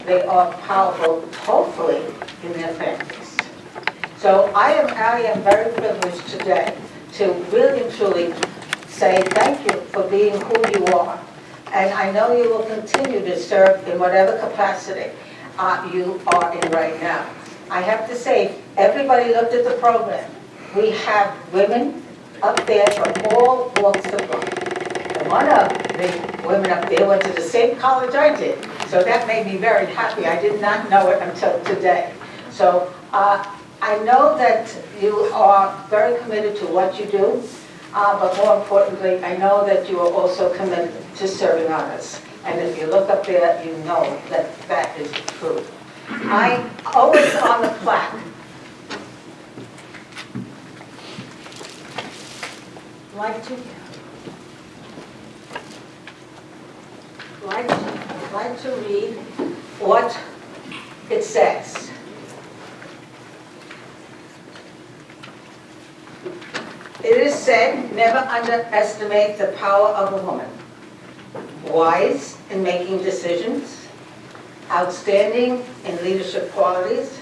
they are powerful, hopefully, in their families. So I am very privileged today to really and truly say thank you for being who you are. And I know you will continue to serve in whatever capacity you are in right now. I have to say, everybody looked at the program. We have women up there from all walks of life. And one of the women up there went to the same college I did. So that made me very happy. I did not know it until today. So I know that you are very committed to what you do, but more importantly, I know that you are also committed to serving others. And if you look up there, you know that that is true. I always on the plaque. Like to read what it says. It is said, never underestimate the power of a woman. Wise in making decisions, outstanding in leadership qualities,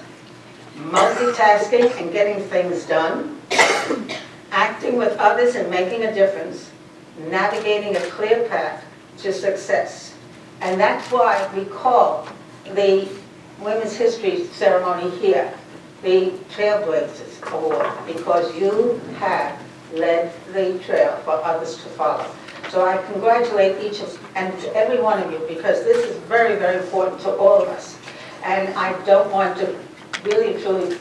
multitasking and getting things done, acting with others and making a difference, navigating a clear path to success. And that's why we call the Women's History Ceremony here the Trailblazers Award, because you have led the trail for others to follow. So I congratulate each of and every one of you, because this is very, very important to all of us. And I don't want to really and truly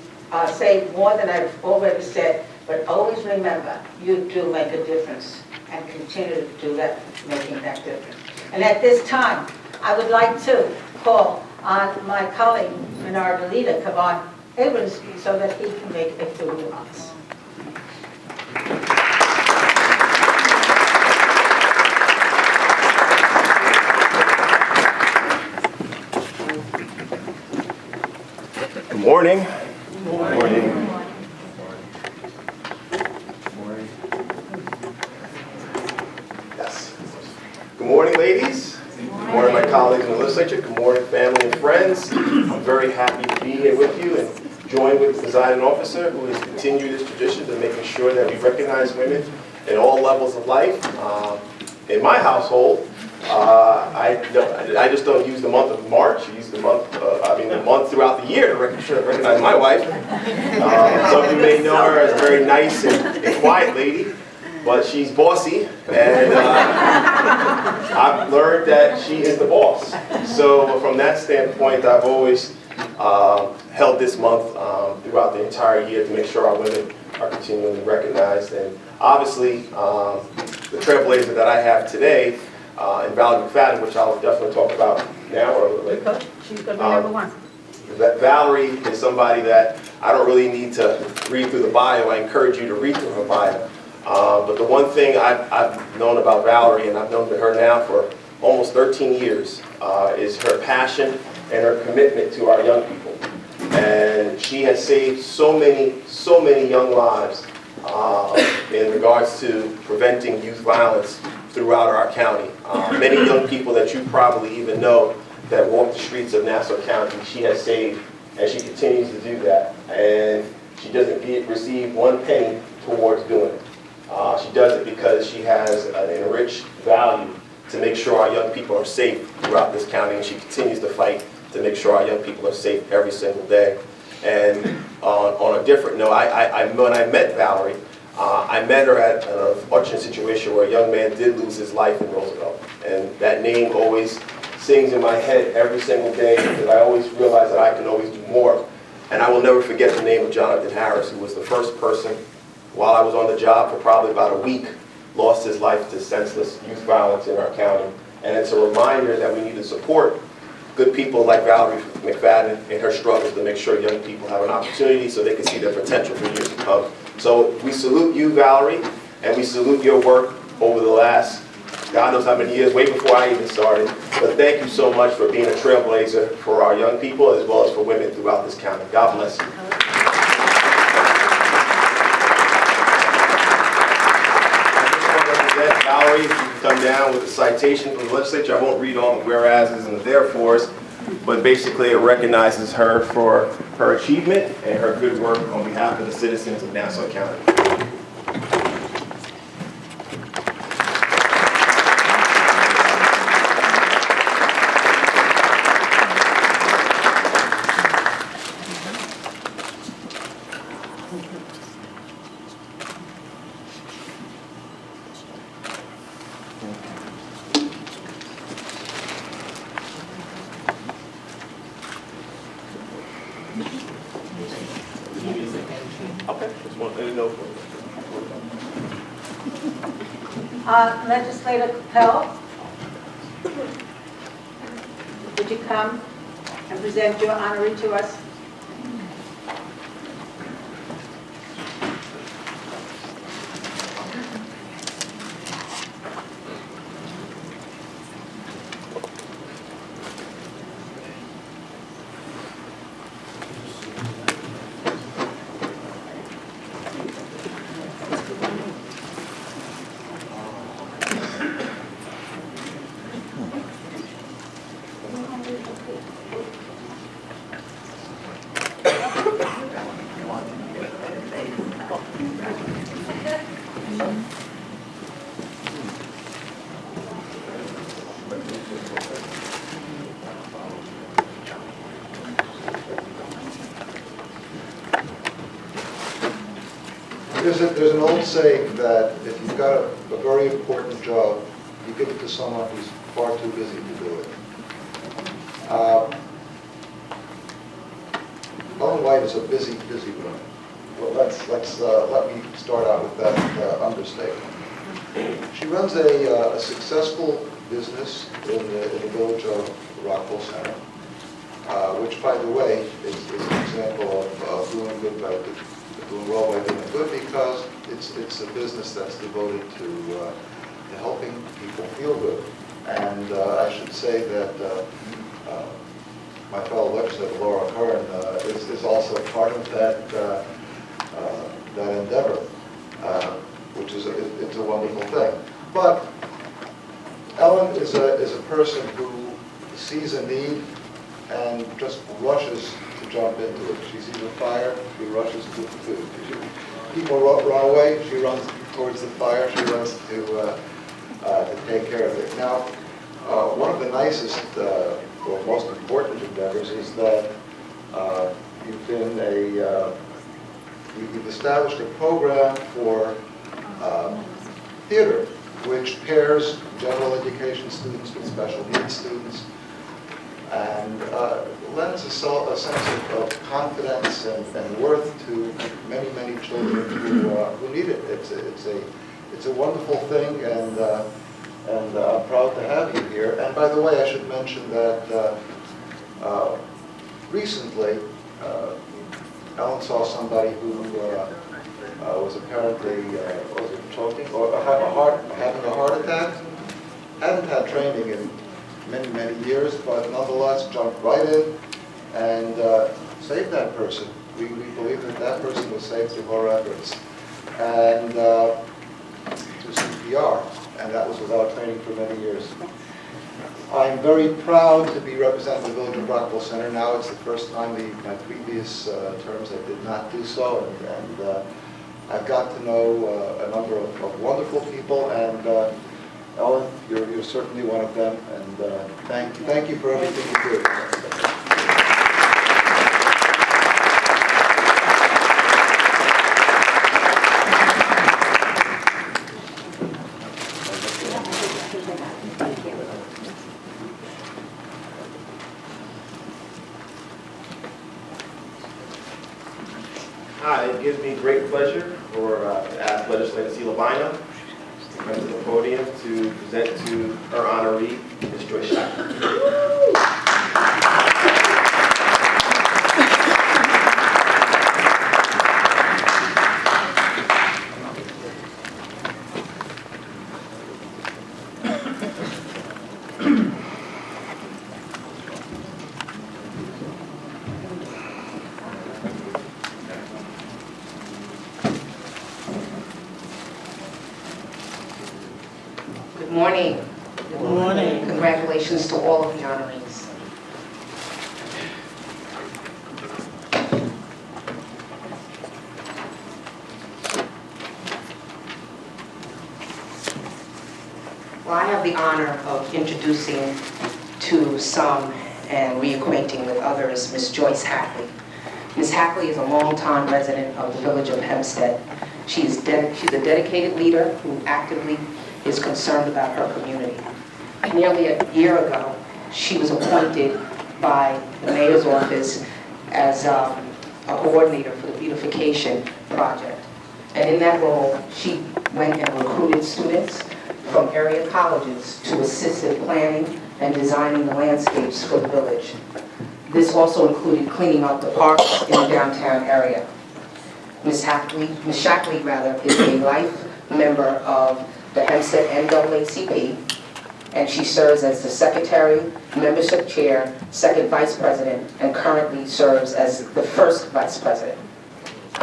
say more than I've already said, but always remember, you do make a difference, and continue to do that, making that difference. And at this time, I would like to call on my colleague, Minority Leader Kevon Abrams, so that he can make a few remarks. Good morning. Good morning. Yes. Good morning, ladies. Good morning, my colleagues in the legislature. Good morning, family and friends. I'm very happy to be here with you and join with the presiding officer, who has continued this tradition of making sure that we recognize women in all levels of life. In my household, I just don't use the month of March. I use the month, the month throughout the year to recognize my wife. Some of you may know her as a very nice and quiet lady, but she's bossy, and I've learned that she is the boss. So from that standpoint, I've always held this month throughout the entire year to make sure our women are continually recognized. And obviously, the trailblazer that I have today, and Valerie McFadden, which I'll definitely talk about now or a little later. She's going to be number one. Valerie is somebody that I don't really need to read through the bio. I encourage you to read through her bio. But the one thing I've known about Valerie, and I've known her now for almost 13 years, is her passion and her commitment to our young people. And she has saved so many young lives in regards to preventing youth violence throughout our county. Many young people that you probably even know that walk the streets of Nassau County, she has saved, and she continues to do that. And she doesn't receive one penny towards doing it. She does it because she has an enriched value to make sure our young people are safe throughout this county, and she continues to fight to make sure our young people are safe every single day. And on a different note, when I met Valerie, I met her at an unfortunate situation where a young man did lose his life in Roosevelt. And that name always sings in my head every single day, because I always realize that I can always do more. And I will never forget the name of Jonathan Harris, who was the first person, while I was on the job for probably about a week, lost his life to senseless youth violence in our county. And it's a reminder that we need to support good people like Valerie McFadden in her struggles to make sure young people have an opportunity so they can see their potential for years to come. So we salute you, Valerie, and we salute your work over the last, God knows how many years, way before I even started. But thank you so much for being a trailblazer for our young people as well as for women throughout this county. God bless you. Valerie, if you can come down with a citation from the legislature. I won't read all the whereases and the therefores, but basically it recognizes her for her achievement and her good work on behalf of the citizens of Nassau County. Okay, just want to know. Legislator Capel, would you come and present your honoree to us? There's an old saying that if you've got a very important job, you give it to someone who's far too busy to do it. Ellen White is a busy woman. Well, let me start out with that understatement. She runs a successful business in the village of Rockville Center, which, by the way, is an example of doing good by doing well by doing good, because it's a business that's devoted to helping people feel good. And I should say that my fellow legislator Laura Curran is also part of that endeavor, which is it's a wonderful thing. But Ellen is a person who sees a need and just rushes to jump into it. She sees a fire, she rushes to people run away, she runs towards the fire, she runs to take care of it. Now, one of the nicest or most important endeavors is that you've established a program for theater, which pairs general education students with special needs students, and lends a sense of confidence and worth to many children who need it. It's a wonderful thing, and I'm proud to have you here. And by the way, I should mention that recently Ellen saw somebody who was apparently was it choking or having a heart attack. Hadn't had training in many years, but nonetheless jumped right in and saved that person. We believe that person was saved through our efforts, and through CPR, and that was without training for many years. I'm very proud to be representing the Village of Rockville Center. Now it's the first time my previous terms I did not do so, and I've got to know a number of wonderful people, and Ellen, you're certainly one of them, and thank you for everything you do. Hi, it gives me great pleasure to ask Legislator Silabina to come to the podium to present to her honoree, Ms. Joyce Shackler. Good morning. Good morning. Congratulations to all of the honorees. the honor of introducing to some and reacquainting with others Ms. Joyce Hackley. Ms. Hackley is a longtime resident of the village of Hempstead. She's a dedicated leader who actively is concerned about her community. Nearly a year ago, she was appointed by the mayor's office as a coordinator for the beautification project. And in that role, she went and recruited students from area colleges to assist in planning and designing the landscapes for the village. This also included cleaning up the parks in the downtown area. Ms. Shackley is a life member of the Hempstead NAACP, and she serves as the secretary, membership chair, second vice president, and currently serves as the first vice president.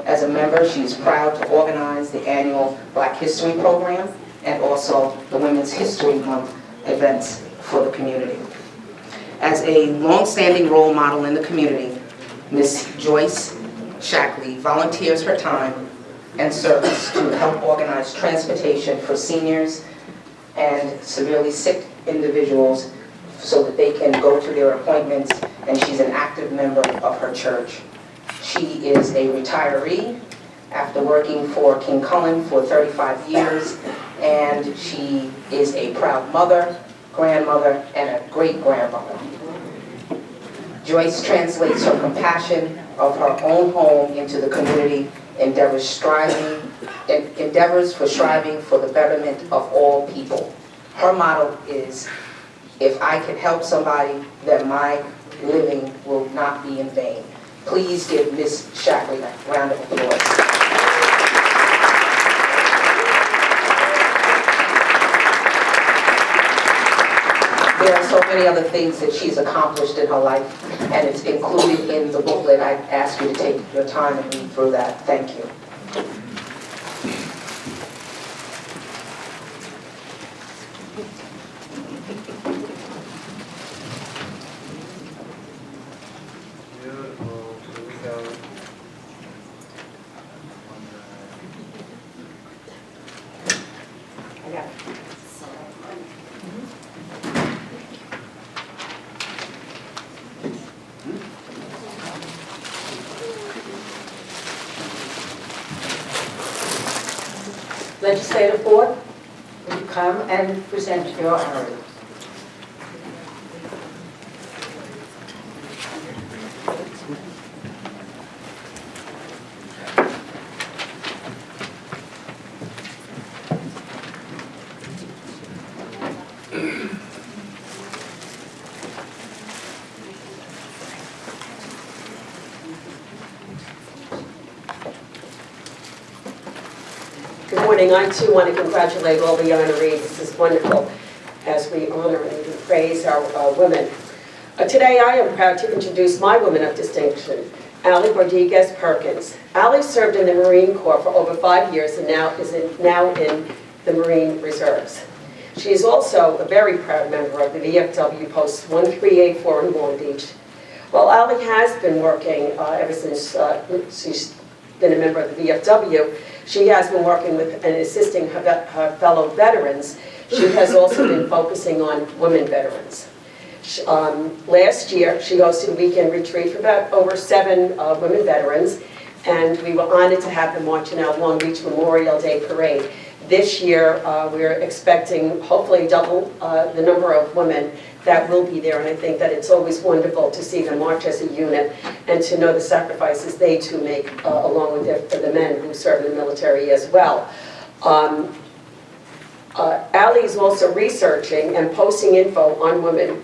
As a member, she is proud to organize the annual Black History Program and also the Women's History Month events for the community. As a long-standing role model in the community, Ms. Joyce Shackley volunteers her time and service to help organize transportation for seniors and severely sick individuals so that they can go to their appointments, and she's an active member of her church. She is a retiree after working for King Cullen for 35 years, and she is a proud mother, grandmother, and a great-grandmother. Joyce translates her compassion of her own home into the community, endeavors for striving for the betterment of all people. Her motto is, if I can help somebody, then my living will not be in vain. Please give Ms. Shackley a round of applause. There are so many other things that she's accomplished in her life, and it's included in the booklet. I ask you to take your time and read through that. Thank you. Legislative Board, will you come and present your honorary? Good morning. I too want to congratulate all the honorees. This is wonderful as we honor and praise our women. Today I am proud to introduce my woman of distinction, Allie Rodriguez Perkins. Allie served in the Marine Corps for over 5 years and now in the Marine Reserves. She is also a very proud member of the VFW Post 1384 in Long Beach. While Allie has been working ever since she's been a member of the VFW, she has been working with and assisting her fellow veterans. She has also been focusing on women veterans. Last year, she hosted a weekend retreat for about over 7 women veterans, and we were honored to have them march in our Long Beach Memorial Day Parade. This year, we're expecting hopefully double the number of women that will be there, and I think that it's always wonderful to see them march as a unit and to know the sacrifices they too make along with the men who serve in the military as well. Allie is also researching and posting info on women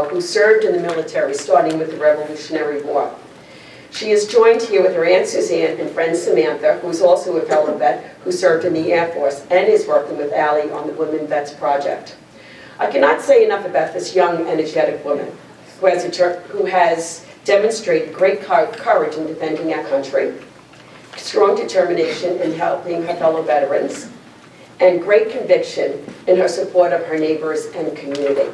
who served in the military, starting with the Revolutionary War. She is joined here with her Aunt Suzanne and friend Samantha, who's also a fellow vet who served in the Air Force and is working with Allie on the Women Vets Project. I cannot say enough about this young, energetic woman who has demonstrated great courage in defending our country, strong determination in helping her fellow veterans, and great conviction in her support of her neighbors and community.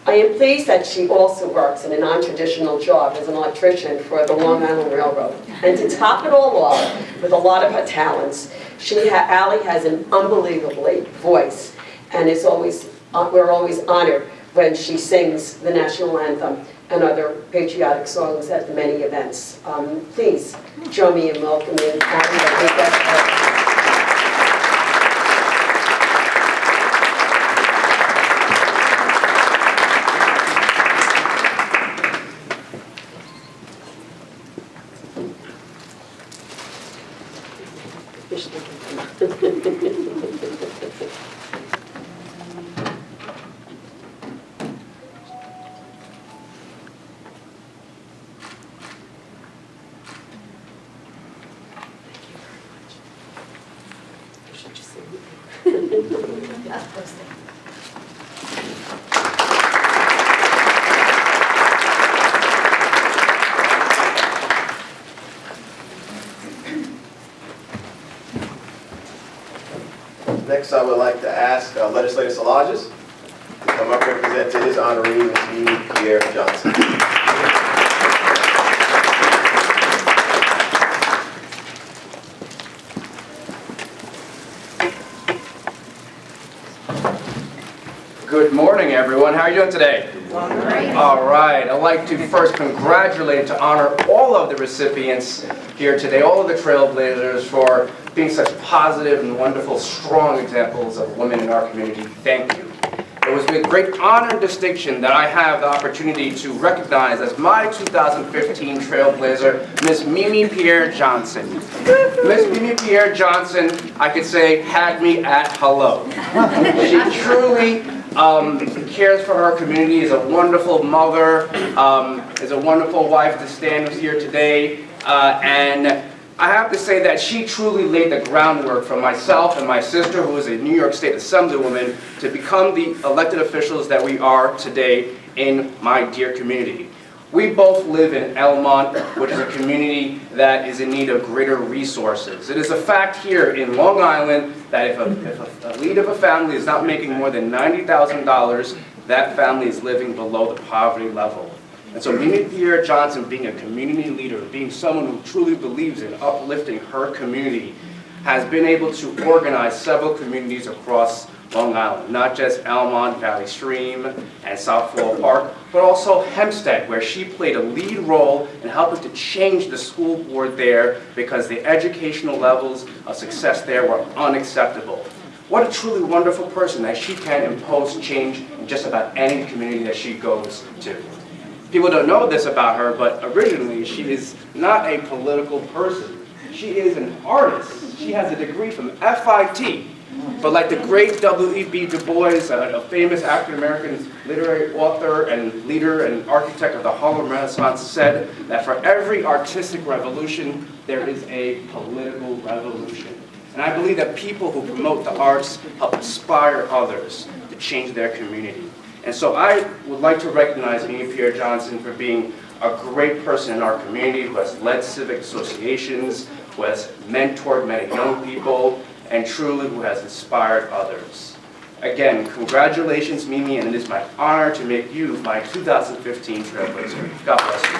I am pleased that she also works in a non-traditional job as an electrician for the Long Island Railroad. And to top it all off, with a lot of her talents, Allie has an unbelievable voice and is always we're always honored when she sings the national anthem and other patriotic songs at the many events. Please join me in welcoming Patty. Next, I would like to ask Legislator Salages to come up and present to his honoree, Ms. Mimi Pierre Johnson. Good morning, everyone. How are you doing today? All right. I'd like to first congratulate, to honor all of the recipients here today, all of the Trailblazers, for being such positive and wonderful, strong examples of women in our community. Thank you. It was with great honor and distinction that I have the opportunity to recognize as my 2015 Trailblazer, Miss Mimi Pierre Johnson. Miss Mimi Pierre Johnson, I could say, had me at hello. She truly cares for her community, is a wonderful mother, is a wonderful wife to stand with here today, and I have to say that she truly laid the groundwork for myself and my sister, who is a New York State Assemblywoman, to become the elected officials that we are today in my dear community. We both live in Elmont, which is a community that is in need of greater resources. It is a fact here in Long Island that if a lead of a family is not making more than $90,000, that family is living below the poverty level. And so Mimi Pierre Johnson, being a community leader, being someone who truly believes in uplifting her community, has been able to organize several communities across Long Island, not just Elmont, Valley Stream, and South Floral Park, but also Hempstead, where she played a lead role in helping to change the school board there because the educational levels of success there were unacceptable. What a truly wonderful person that she can impose change in just about any community that she goes to. People don't know this about her, but originally she is not a political person. She is an artist. She has a degree from FIT. But like the great W.E.B. Du Bois, a famous African-American literary author and leader and architect of the Harlem Renaissance, said that for every artistic revolution, there is a political revolution. And I believe that people who promote the arts help inspire others to change their community. And so I would like to recognize Mimi Pierre Johnson for being a great person in our community who has led civic associations, who has mentored many young people, and truly who has inspired others. Again, congratulations, Mimi, and it is my honor to make you my 2015 Trailblazer. God bless you.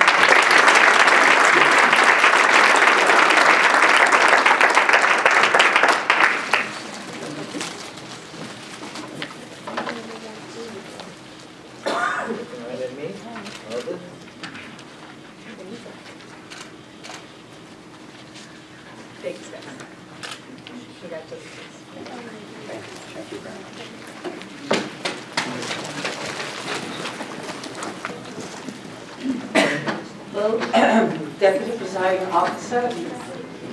Deputy Presiding Officer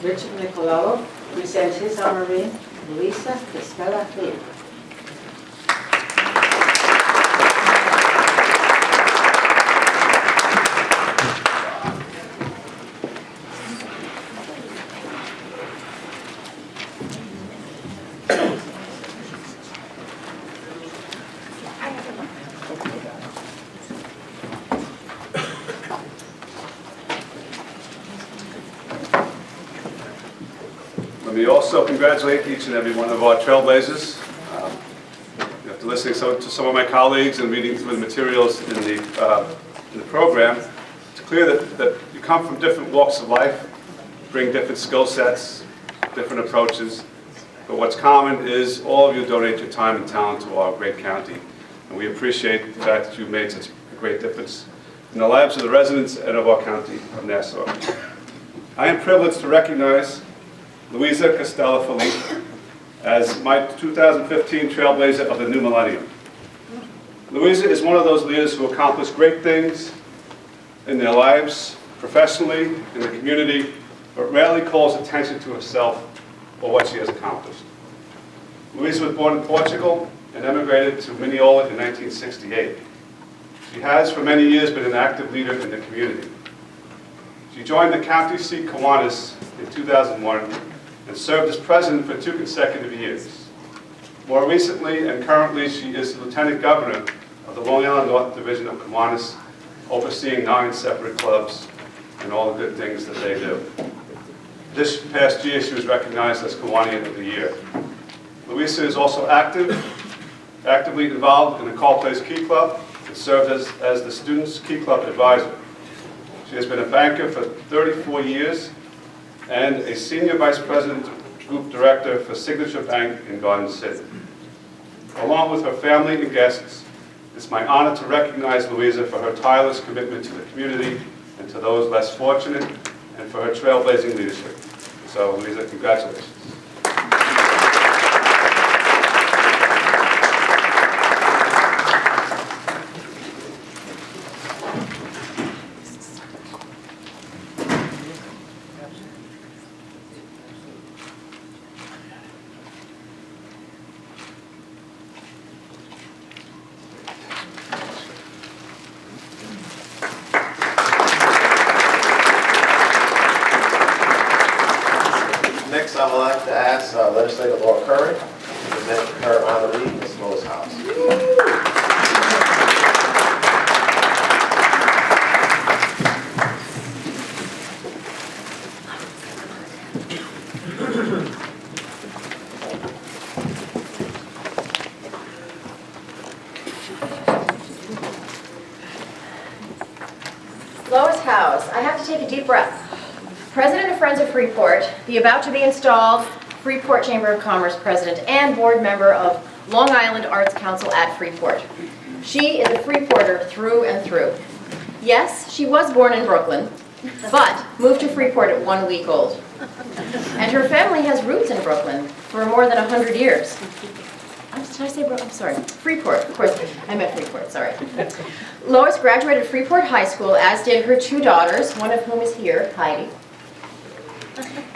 Richard Nicolello presents his honoree, Luisa Castella Hill. Let me also congratulate each and every one of our Trailblazers. After listening to some of my colleagues and reading through the materials in the program, it's clear that you come from different walks of life, bring different skill sets, different approaches, but what's common is all of you donate your time and talent to our great county. And we appreciate the fact that you've made such a great difference in the lives of the residents and of our county of Nassau. I am privileged to recognize Louisa Costello-Felipe as my 2015 Trailblazer of the New Millennium. Louisa is one of those leaders who accomplish great things in their lives, professionally, in the community, but rarely calls attention to herself or what she has accomplished. Louisa was born in Portugal and emigrated to Mineola in 1968. She has for many years been an active leader in the community. She joined the county seat Kiwanis in 2001 and served as president for 2 consecutive years. More recently and currently, she is the lieutenant governor of the Long Island North Division of Kiwanis, overseeing 9 separate clubs and all the good things that they do. This past year, she was recognized as Kiwanian of the Year. Louisa is also actively involved in the Call Place Key Club and served as the Students' Key Club advisor. She has been a banker for 34 years and a senior vice president group director for Signature Bank in Garden City. Along with her family and guests, it's my honor to recognize Louisa for her tireless commitment to the community and to those less fortunate, and for her trailblazing leadership. So, Louisa, congratulations. Next, I would like to ask Legislator Laura Curran to present her honoree, Ms. Lois House. Lois House, I have to take a deep breath. President of Friends of Freeport, the about-to-be-installed Freeport Chamber of Commerce president, and board member of Long Island Arts Council at Freeport. She is a Freeporter through and through. Yes, she was born in Brooklyn, but moved to Freeport at 1 week old. And her family has roots in Brooklyn for more than 100 years. Did I say Brooklyn? I'm sorry. Freeport, of course. I meant Freeport, sorry. Lois graduated Freeport High School, as did her 2 daughters, one of whom is here, Heidi.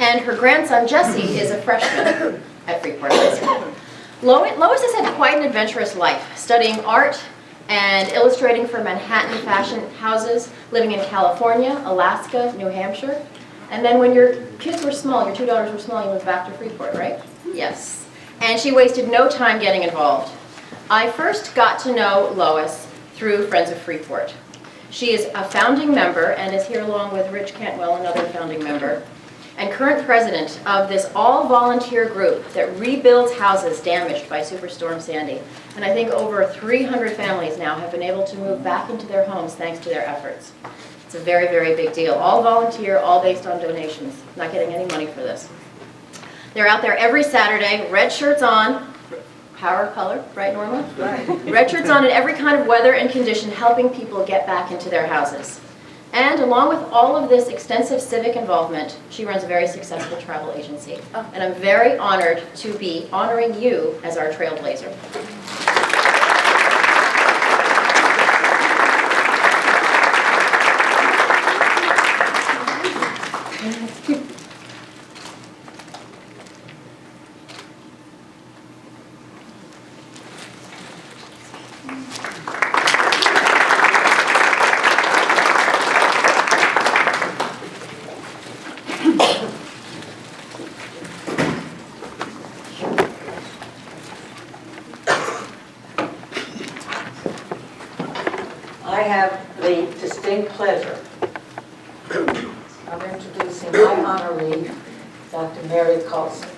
And her grandson, Jesse, is a freshman at Freeport High School. Lois has had quite an adventurous life, studying art and illustrating for Manhattan fashion houses, living in California, Alaska, New Hampshire. And then when your kids were small, your 2 daughters were small, you moved back to Freeport, right? Yes. And she wasted no time getting involved. I first got to know Lois through Friends of Freeport. She is a founding member and is here along with Rich Cantwell, another founding member, and current president of this all-volunteer group that rebuilds houses damaged by Superstorm Sandy. And I think over 300 families now have been able to move back into their homes thanks to their efforts. It's a very, very big deal. All volunteer, all based on donations. Not getting any money for this. They're out there every Saturday, red shirts on, power of color, right, Norma? Right. Red shirts on in every kind of weather and condition, helping people get back into their houses. And along with all of this extensive civic involvement, she runs a very successful travel agency. And I'm very honored to be honoring you as our trailblazer. I have the distinct pleasure of introducing my honoree, Dr. Mary Coulson.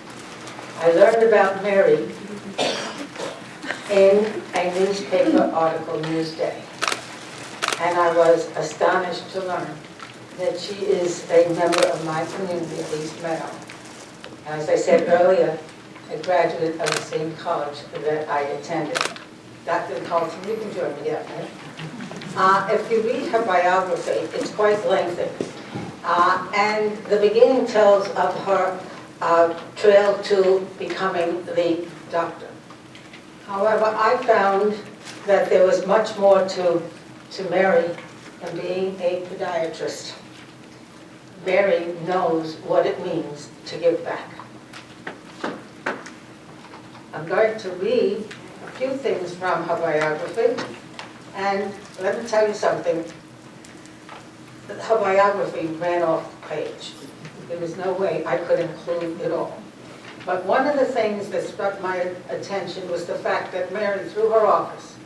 I learned about Mary in a newspaper article, Newsday, and I was astonished to learn that she is a member of my community of East Meadow. As I said earlier, a graduate of the same college that I attended. Dr. Carlson, you can join me up, right? If you read her biography, it's quite lengthy. And the beginning tells of her trail to becoming the doctor. However, I found that there was much more to Mary than being a podiatrist. Mary knows what it means to give back. I'm going to read a few things from her biography, and let me tell you something. Her biography ran off the page. There was no way I could include it all. But one of the things that struck my attention was the fact that Mary, through her office,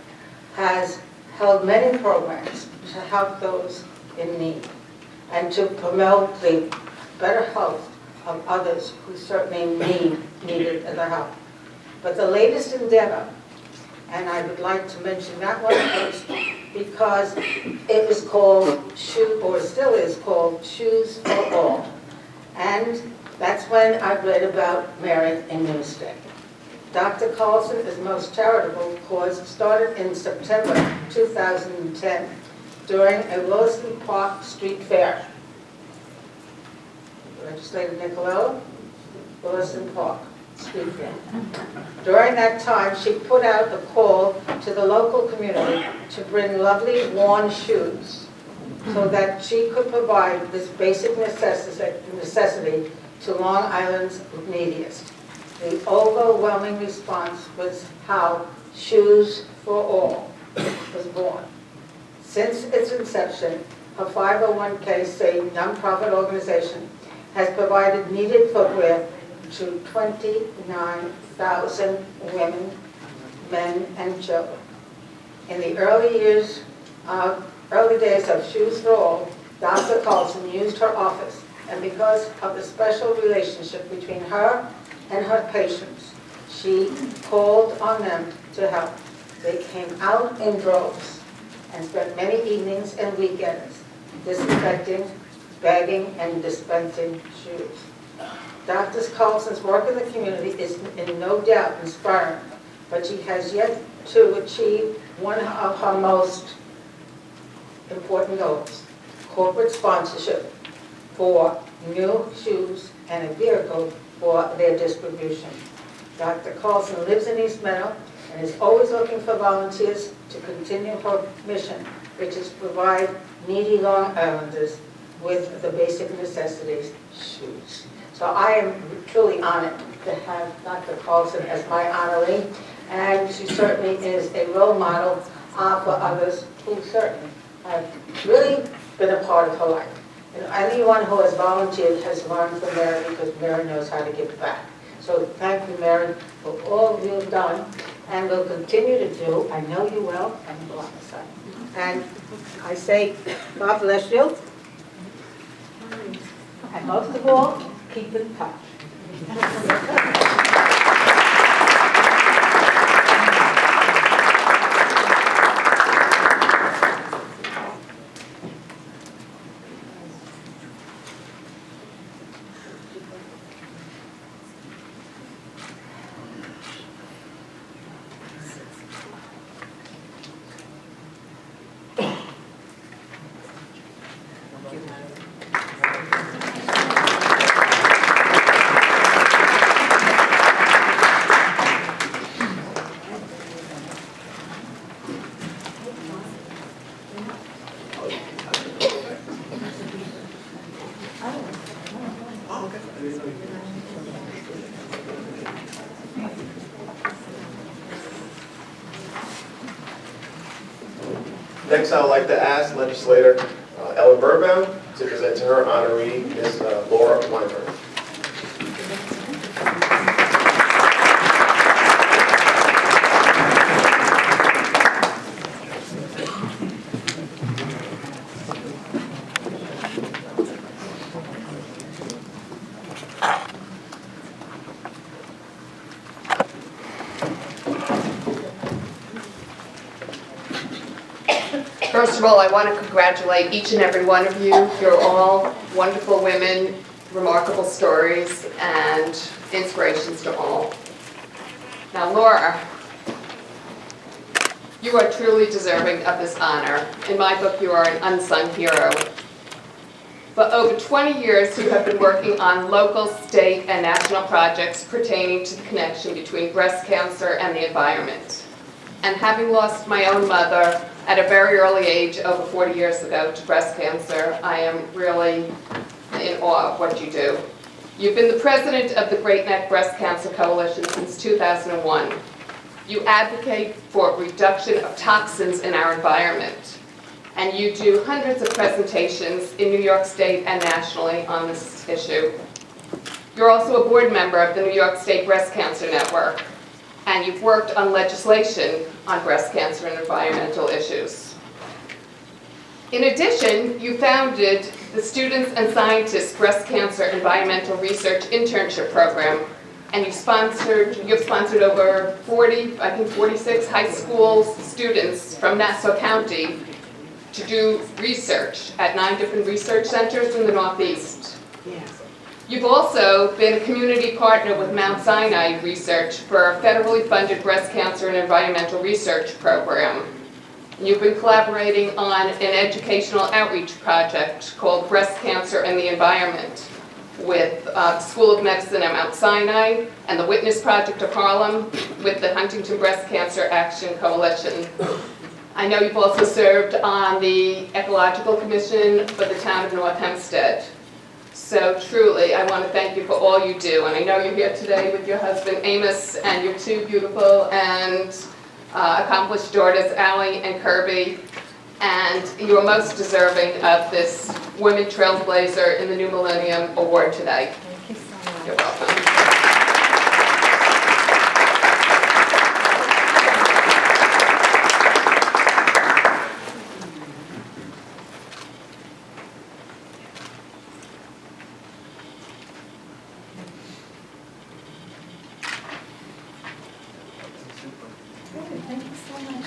has held many programs to help those in need and to promote the better health of others who certainly needed the help. But the latest endeavor, and I would like to mention that one first, because it was called, or still is called, Shoes for All. And that's when I read about Mary in Newsday. Dr. Carlson is most charitable cause started in September 2010 during a Williston Park Street Fair. Legislator Nicolella, Williston Park Street Fair. During that time, she put out a call to the local community to bring lovely worn shoes so that she could provide this basic necessity to Long Island's neediest. The overwhelming response was how Shoes for All was born. Since its inception, her 501(k) nonprofit organization has provided needed footwear to 29,000 women, men, and children. In the early days of Shoes for All, Dr. Carlson used her office, and because of the special relationship between her and her patients, she called on them to help. They came out in droves and spent many evenings and weekends disinfecting, bagging, and dispensing shoes. Dr. Carlson's work in the community is in no doubt inspiring, but she has yet to achieve one of her most important goals: corporate sponsorship for new shoes and a vehicle for their distribution. Dr. Carlson lives in East Meadow and is always looking for volunteers to continue her mission, which is to provide needy Long Islanders with the basic necessities, shoes. So I am truly honored to have Dr. Carlson as my honoree, and she certainly is a role model for others who certainly have really been a part of her life. And anyone who has volunteered has learned from Mary, because Mary knows how to give back. So thank you, Mary, for all you have done and will continue to do. I know you will, and you will on the side. And I say, God bless you. And most of all, keep in touch. Next, I would like to ask legislator Ellen Burbaum to present to her honoree, Ms. Laura Weinberg. First of all, I want to congratulate each and every one of you. You're all wonderful women, remarkable stories, and inspirations to all. Now, Laura, you are truly deserving of this honor. In my book, you are an unsung hero. For over 20 years, you have been working on local, state, and national projects pertaining to the connection between breast cancer and the environment. And having lost my own mother at a very early age, over 40 years ago, to breast cancer, I am really in awe of what you do. You've been the president of the Great Neck Breast Cancer Coalition since 2001. You advocate for reduction of toxins in our environment. And you do hundreds of presentations in New York State and nationally on this issue. You're also a board member of the New York State Breast Cancer Network, and you've worked on legislation on breast cancer and environmental issues. In addition, you founded the Students and Scientists Breast Cancer Environmental Research Internship Program, and you've sponsored over 40, I think 46 high school students from Nassau County to do research at 9 different research centers in the Northeast. Yes. You've also been a community partner with Mount Sinai Research for a federally funded breast cancer and environmental research program. You've been collaborating on an educational outreach project called Breast Cancer and the Environment with the School of Medicine at Mount Sinai and the Witness Project of Harlem with the Huntington Breast Cancer Action Coalition. I know you've also served on the Ecological Commission for the town of North Hempstead. So truly, I want to thank you for all you do. And I know you're here today with your husband Amos and your 2 beautiful and accomplished daughters, Allie and Kirby. And you are most deserving of this Women Trailblazer in the New Millennium Award today. Thank you so much. You're welcome. Thank you so much.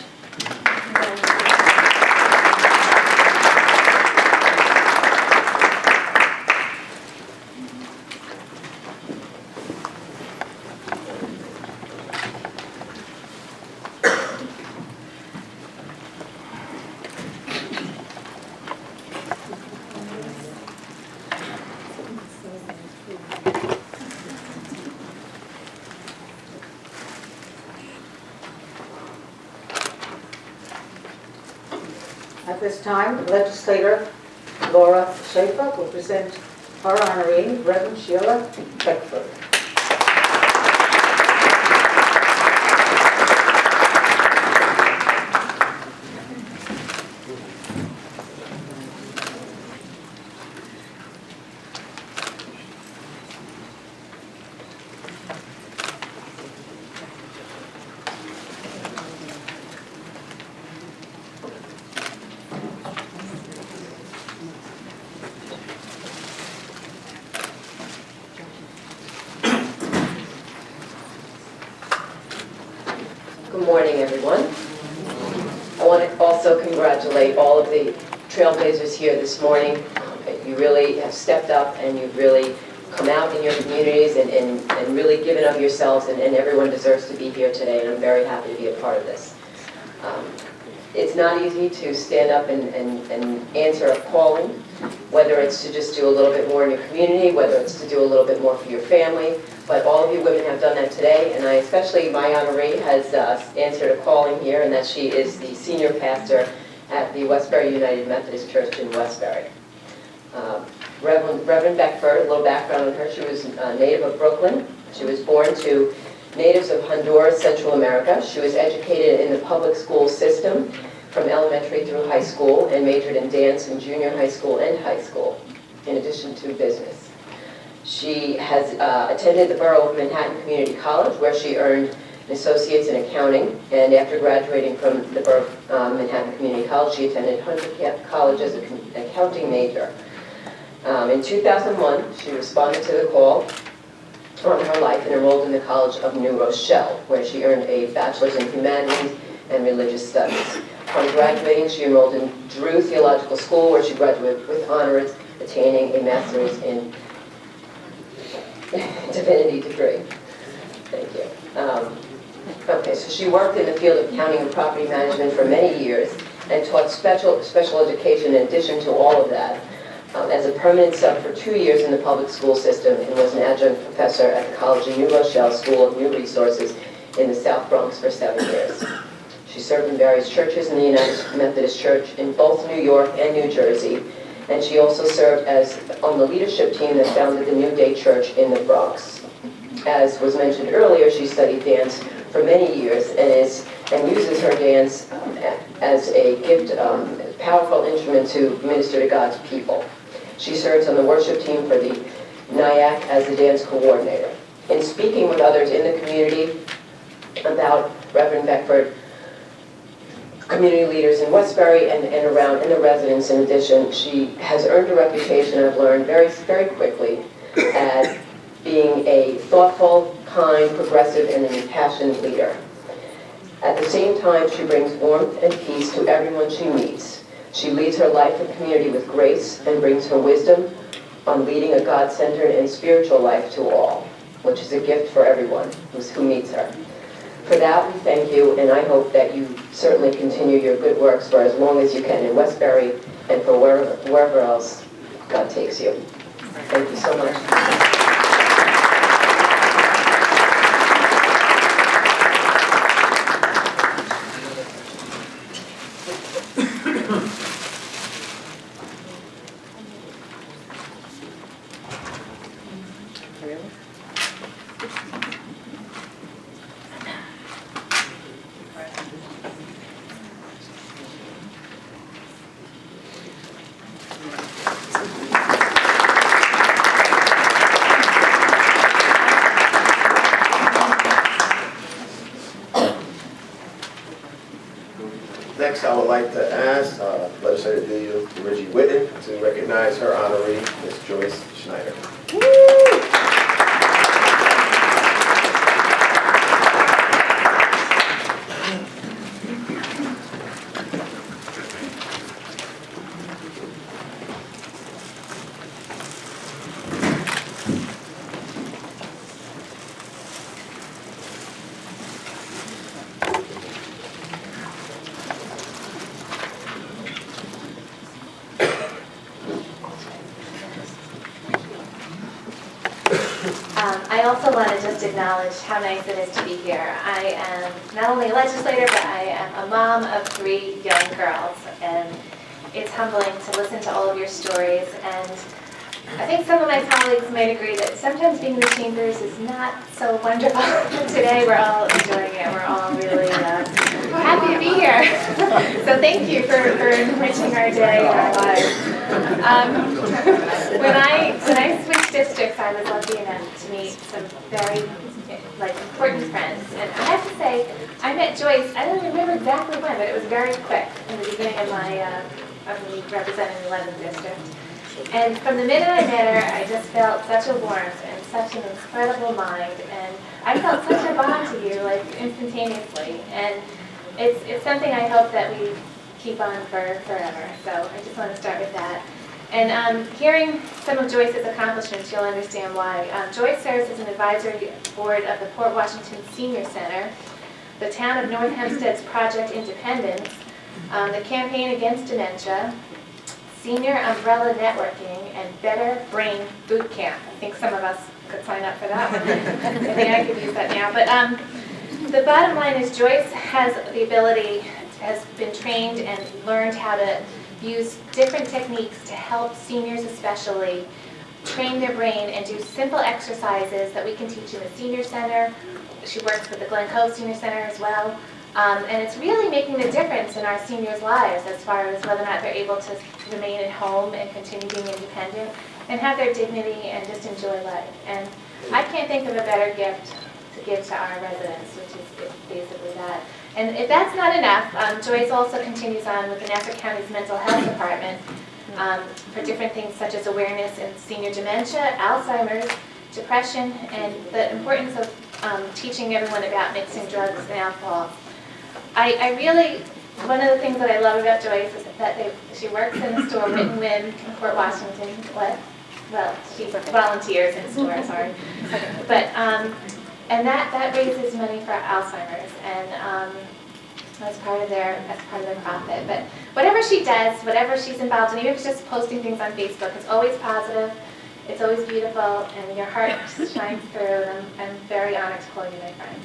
At this time, legislator Laura Schaefer will present her honoree, Reverend Sheila Beckford. Good morning, everyone. I want to also congratulate all of the Trailblazers here this morning. You really have stepped up and you've really come out in your communities and really given of yourselves, and everyone deserves to be here today, and I'm very happy to be a part of this. It's not easy to stand up and answer a calling, whether it's to just do a little bit more in your community, whether it's to do a little bit more for your family, but all of you women have done that today, and especially my honoree has answered a calling here, and that she is the senior pastor at the Westbury United Methodist Church in Westbury. Reverend Beckford, a little background on her, she was a native of Brooklyn. She was born to natives of Honduras, Central America. She was educated in the public school system from elementary through high school and majored in dance in junior high school and high school, in addition to business. She has attended the Borough of Manhattan Community College, where she earned an associate's in accounting, and after graduating from the Borough of Manhattan Community College, she attended Hunter College as an accounting major. In 2001, she responded to the call on her life and enrolled in the College of New Rochelle, where she earned a bachelor's in humanities and religious studies. Upon graduating, she enrolled in Drew Theological School, where she graduated with honors, attaining a master's in divinity degree. Thank you. Okay, so she worked in the field of accounting and property management for many years and taught special education in addition to all of that as a permanent sub for 2 years in the public school system and was an adjunct professor at the College of New Rochelle School of New Resources in the South Bronx for 7 years. She served in various churches in the United Methodist Church in both New York and New Jersey, and she also served as on the leadership team that founded the New Day Church in the Bronx. As was mentioned earlier, she studied dance for many years and uses her dance as a gift, powerful instrument to minister to God's people. She serves on the worship team for the NIAC as the dance coordinator. In speaking with others in the community about Reverend Beckford, community leaders in Westbury and around, and the residents in addition, she has earned a reputation, I've learned very, very quickly, as being a thoughtful, kind, progressive, and an impassioned leader. At the same time, she brings warmth and peace to everyone she meets. She leads her life and community with grace and brings her wisdom on leading a God-centered and spiritual life to all, which is a gift for everyone who meets her. For that, we thank you, and I hope that you certainly continue your good works for as long as you can in Westbury and for wherever else God takes you. Thank you so much. Next, I would like to ask Legislator Delia Reggie Whitten to recognize her honoree, Ms. Joyce Schneider. I also want to just acknowledge how nice it is to be here. I am not only a legislator, but I am a mom of 3 young girls, and it's humbling to listen to all of your stories. And I think some of my colleagues might agree that sometimes being in the chambers is not so wonderful. Today we're all enjoying it. We're all really happy to be here. So thank you for enriching our day and our lives. When I switched districts, I was lucky enough to meet some very important friends. And I have to say, I met Joyce, I don't remember exactly when, but it was very quick in the beginning of me representing the 11th district. And from the minute I met her, I just felt such a warmth and such an incredible mind. And I felt such a bond to you, instantaneously. And it's something I hope that we keep on for forever. So I just want to start with that. And hearing some of Joyce's accomplishments, you'll understand why. Joyce serves as an advisory board of the Port Washington Senior Center, the town of North Hempstead's Project Independence, the Campaign Against Dementia, Senior Umbrella Networking, and Better Brain Boot Camp. I think some of us could sign up for that one. I think I could use that now. But the bottom line is Joyce has the ability, has been trained and learned how to use different techniques to help seniors especially train their brain and do simple exercises that we can teach in the senior center. She works with the Glen Cove Senior Center as well. And it's really making a difference in our seniors' lives as far as whether or not they're able to remain at home and continue being independent and have their dignity and just enjoy life. And I can't think of a better gift to give to our residents, which is basically that. And if that's not enough, Joyce also continues on with the Nassau County's Mental Health Department for different things such as awareness in senior dementia, Alzheimer's, depression, and the importance of teaching everyone about mixing drugs and alcohol. I really, one of the things that I love about Joyce is that she works in the store Witten Win in Port Washington. Well, she volunteers in the store, sorry. But And that raises money for Alzheimer's, and that's part of their profit. But whatever she does, whatever she's involved in, even if it's just posting things on Facebook, it's always positive, it's always beautiful, and your heart just shines through. And I'm very honored to call you my friend.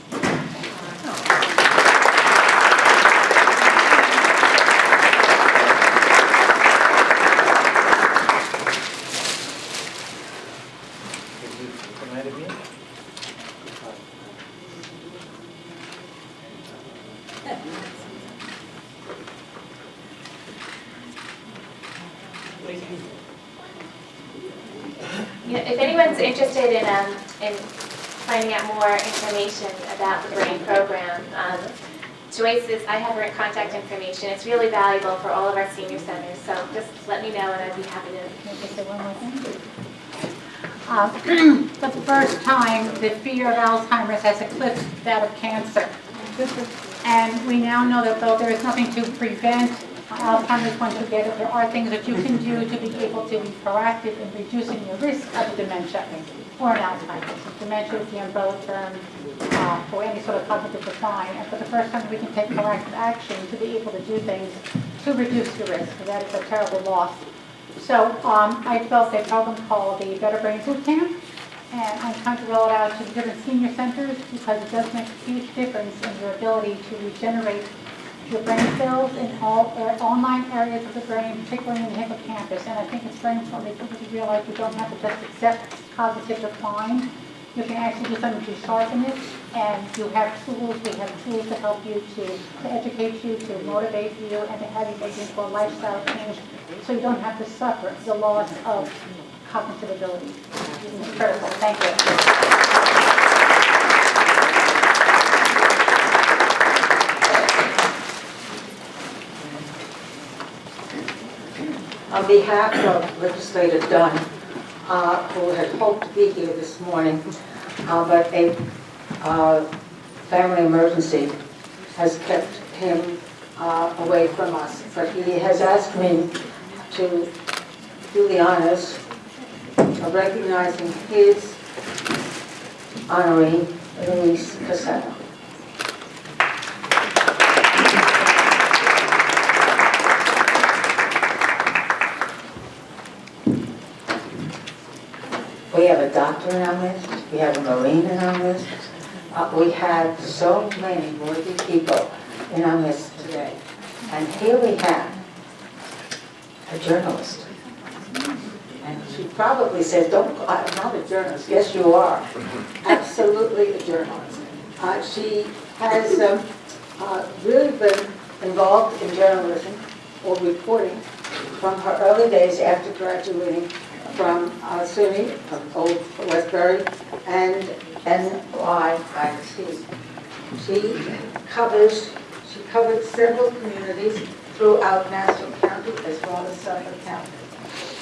If anyone's interested in finding out more information about the BRAIN program, I have her contact information. It's really valuable for all of our senior centers, so just let me know and I'd be happy to. Can I just say one more thing? For the first time, the fear of Alzheimer's has eclipsed that of cancer. And we now know that though there is nothing to prevent Alzheimer's once you get it, there are things that you can do to be able to be proactive in reducing your risk of dementia or an Alzheimer's. Dementia is the umbrella term for any sort of cognitive decline. And for the first time, we can take proactive action to be able to do things to reduce the risk, because that is a terrible loss. So I developed a program called the Better Brain Boot Camp, and I'm trying to roll it out to the different senior centers because it does make a huge difference in your ability to regenerate your brain cells in all 9 areas of the brain, particularly in the hippocampus. And I think it's very important that people realize you don't have to just accept cognitive decline. You can actually do something to sharpen it, and you have tools. We have tools to help you, to educate you, to motivate you, and to have you make into a lifestyle change, so you don't have to suffer the loss of cognitive ability. It's critical. Thank you. On behalf of Legislator Dunn, who had hoped to be here this morning, but a family emergency has kept him away from us. But he has asked me to do the honors of recognizing his honoree, Louise Cassetto. We have a doctor in our midst, we have a Marine in our midst, we have so many worthy people in our midst today. And here we have a journalist. And she probably says, I'm not a journalist. Yes, you are. Absolutely a journalist. She has really been involved in journalism or reporting from her early days after graduating from SUNY, of Old Westbury, and NYIT. She covered several communities throughout Nassau County as well as Suffolk County.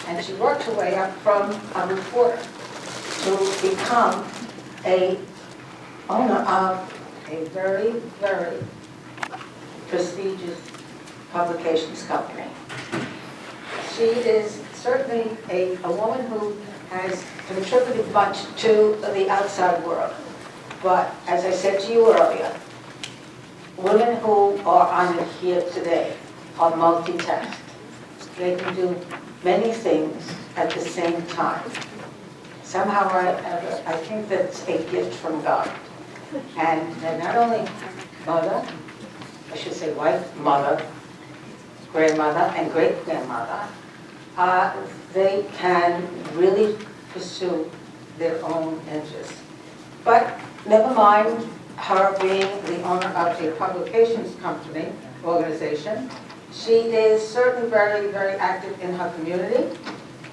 And she worked her way up from a reporter to become a owner of a very, very prestigious publications company. She is certainly a woman who has contributed much to the outside world. But as I said to you earlier, women who are honored here today are multitasked. They can do many things at the same time. Somehow I think that's a gift from God. And they're not only mother, I should say wife, mother, grandmother, and great-grandmother, they can really pursue their own interests. But never mind her being the owner of a publications company, organization, she is certainly very, very active in her community.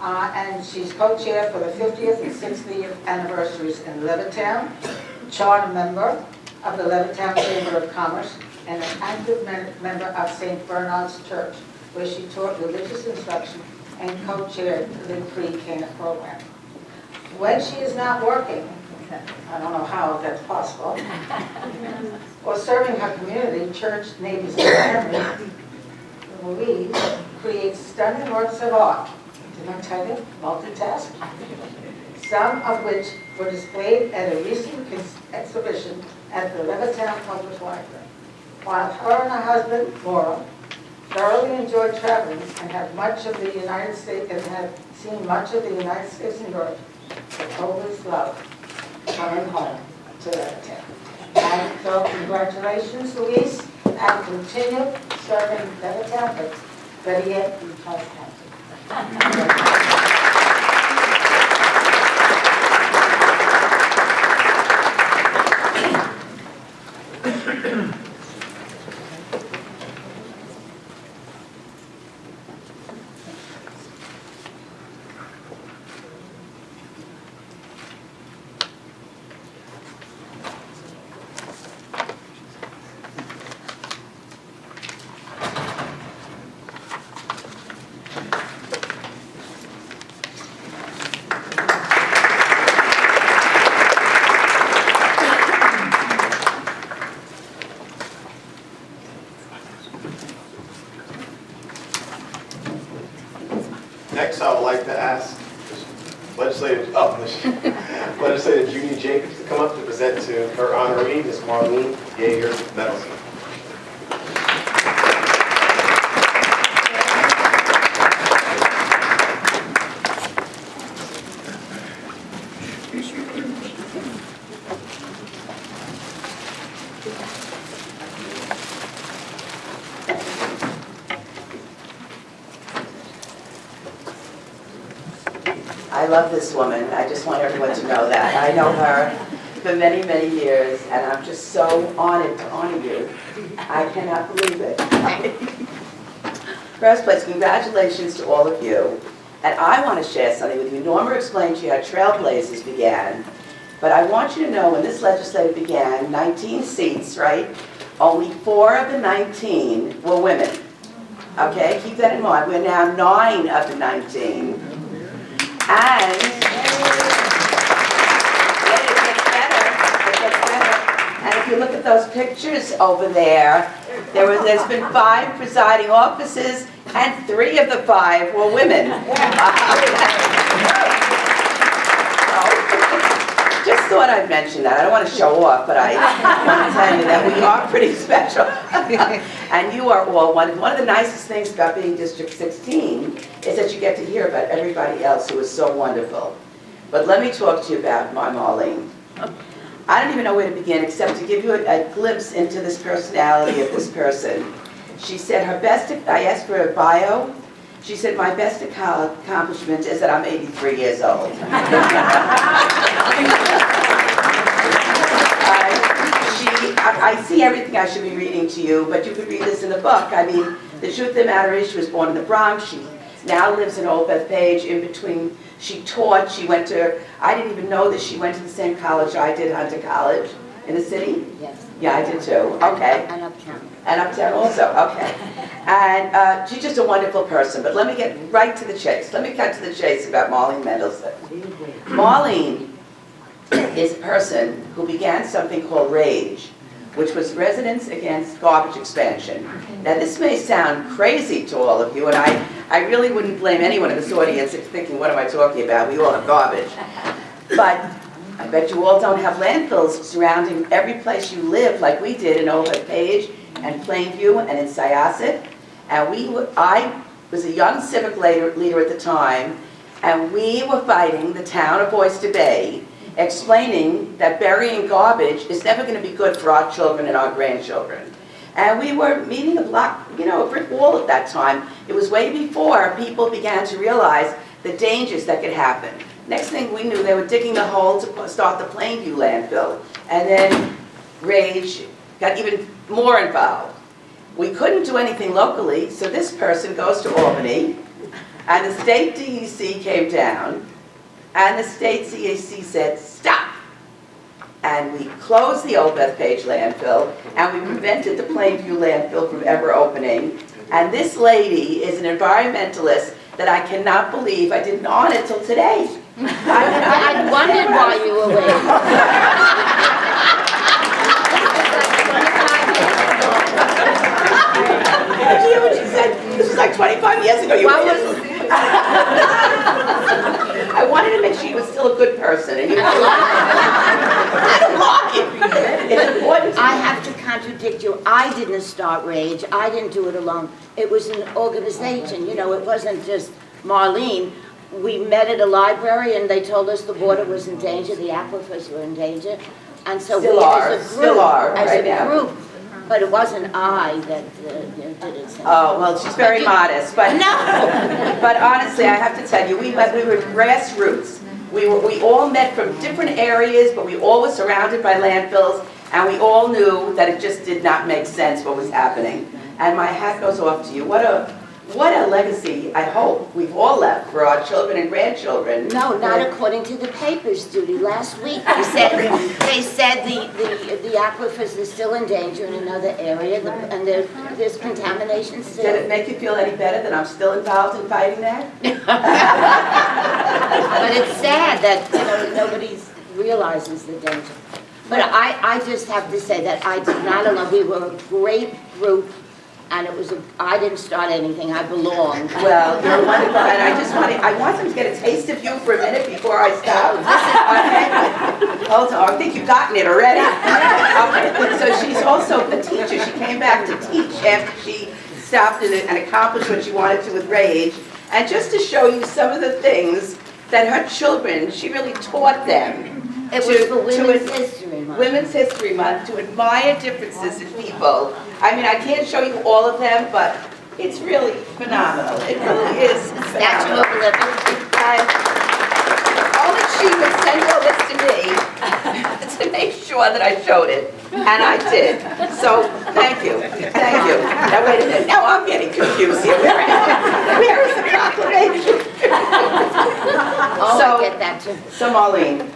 And she's co-chair for the 50th and 60th anniversaries in Levittown, charter member of the Levittown Chamber of Commerce, and an active member of St. Bernard's Church, where she taught religious instruction and co-chaired the pre-K program. When she is not working, I don't know how that's possible, or serving her community, church, neighbors, and family, Louise creates stunning works of art. Did I tell you? Multitask. some of which were displayed at a recent exhibition at the Levittown Public Library. While her and her husband, Laura, thoroughly enjoyed traveling and have much of the United States and have seen much of the United States and Europe, they always loved coming home to Levittown. And so congratulations, Louise, and continue serving Levittown, but better yet, in Charles County. Next, I would like to ask Legislator Judy Jacobs to come up to present to her honoree, Ms. Marlene Yeager Mendelson. I love this woman. I just want everyone to know that. I know her for many, many years, and I'm just so honored to honor you. I cannot believe it. First place, congratulations to all of you. And I want to share something with you. Norma explained to you how Trailblazers began, but I want you to know when this legislature began, 19 seats, right? Only 4 of the 19 were women. Okay, keep that in mind. We're now 9 of the 19. And it gets better. And if you look at those pictures over there, there's been 5 presiding officers, and 3 of the 5 were women. Just thought I'd mention that. I don't want to show off, but I want to tell you that we are pretty special. And you are all wonderful. One of the nicest things about being District 16 is that you get to hear about everybody else who is so wonderful. But let me talk to you about my Marlene. I don't even know where to begin except to give you a glimpse into this personality of this person. She said her best, I asked for a bio. She said, my best accomplishment is that I'm 83 years old. I see everything I should be reading to you, but you could read this in the book. I mean, the truth of the matter is she was born in the Bronx. She now lives in Old Bethpage. In between, she taught. She went to, I didn't even know that she went to the same college I did, Hunter College, in the city? Yes. Yeah, I did too. Okay. And Uptown. And Uptown also, okay. And she's just a wonderful person, but let me get right to the chase. Let me cut to the chase about Marlene Mendelson. Marlene is a person who began something called RAGE, which was Residents Against Garbage Expansion. Now this may sound crazy to all of you, and I really wouldn't blame anyone in this audience if thinking, what am I talking about? We all have garbage. But I bet you all don't have landfills surrounding every place you live like we did in Old Bethpage and Plainview and in Syosset. And I was a young civic leader at the time, and we were fighting the town of Oyster Bay, explaining that burying garbage is never going to be good for our children and our grandchildren. And we were meeting a block, a brick wall at that time. It was way before people began to realize the dangers that could happen. Next thing we knew, they were digging the hole to start the Plainview landfill. And then RAGE got even more involved. We couldn't do anything locally, so this person goes to Albany, and the state DEC came down, and the state CAC said, stop! And we closed the Old Bethpage landfill, and we prevented the Plainview landfill from ever opening. And this lady is an environmentalist that I cannot believe I didn't honor till today. I wondered why you were late. Did you hear what she said? This was like 25 years ago. I wanted to make sure she was still a good person. person, and you know, I don't like it. It's important to I me. have to contradict you. I didn't start Rage. I didn't do it alone. It was an organization, you know, it wasn't just Marlene. We met at a library and they told us the water was in danger, the aquifers were in danger. And so Still we are, as a still are, group, right now. but it wasn't I that did it. Oh, well, she's very modest, but No! but honestly, I have to tell you, we were grassroots. We all met from different areas, but we all were surrounded by landfills, and we all knew that it just did not make sense what was happening. And my hat goes off to you. What a legacy, I hope, we've all left for our children and grandchildren. No, not according to the papers, Judy. Last week, they said the aquifers are still in danger in another area, and there's contamination still. Did it make you feel any better that I'm still involved in fighting that? But it's sad that, you know, nobody realizes the danger. But I just have to say that I did not alone. We were a great group, and it was I didn't start anything. I belonged. Well, you're wonderful, and I want them to get a taste of you for a minute before I stop. Okay. Hold on, I think you've gotten it already. Okay. So she's also a teacher. She came back to teach after she stopped and accomplished what she wanted to with Rage. And just to show you some of the things that her children, she really taught them. It was for Women's History Month. Women's History Month, to admire differences in people. I mean, I can't show you all of them, but it's really phenomenal. It really is Statue phenomenal. of Liberty. And only she would send all this to me to make sure that I showed it, and I did. So, thank you, thank you. Now, wait a minute, now I'm getting confused here. Where is the proclamation? Oh, So- I get that too. So, Marlene,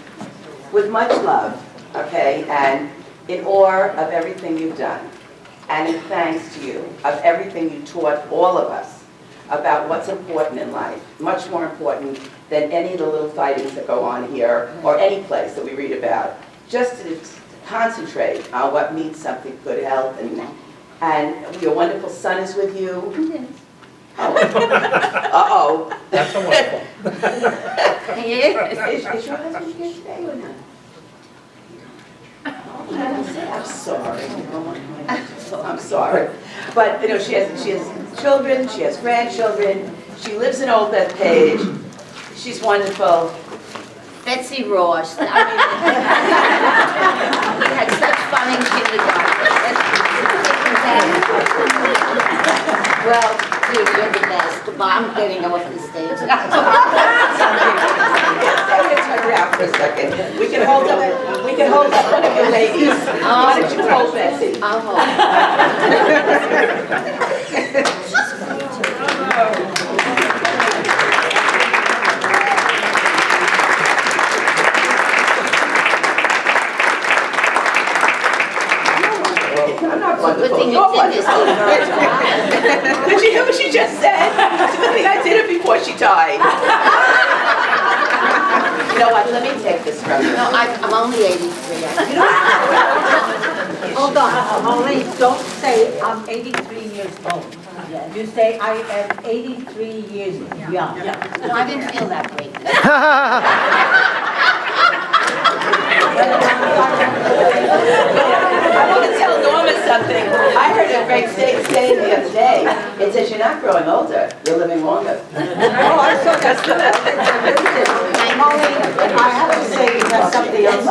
with much love, okay, and in awe of everything you've done, and in thanks to you of everything you taught all of us about what's important in life, much more important than any of the little fightings that go on here or any place that we read about, just to concentrate on what means something good health, and your wonderful son is with you. Uh-oh. That's so wonderful. He is. Is your husband here today or not? I'm sorry. I'm sorry. But, you know, she has children, she has grandchildren, she lives in Old Bethpage, she's wonderful. Betsy Ross. I mean, we had such fun in kindergarten. Well, dude, you're the best. But I'm getting off the stage. I'm going to turn around for a second. We can hold up one of your ladies. Why don't you hold Betsy? I'll I'm not wonderful. Good thing you You're did this. wonderful. Did you hear what she just said? It's a good thing I did it before she died. You know what? Let me take this from you. No, I'm only 83. Hold on, only don't say I'm 83 years old. You say I am 83 years young. No, I didn't feel that great. I want to tell Norma something. I heard a great saying the other day. It says you're not growing older, you're living longer. Oh, I thought that's the I have to say that something else.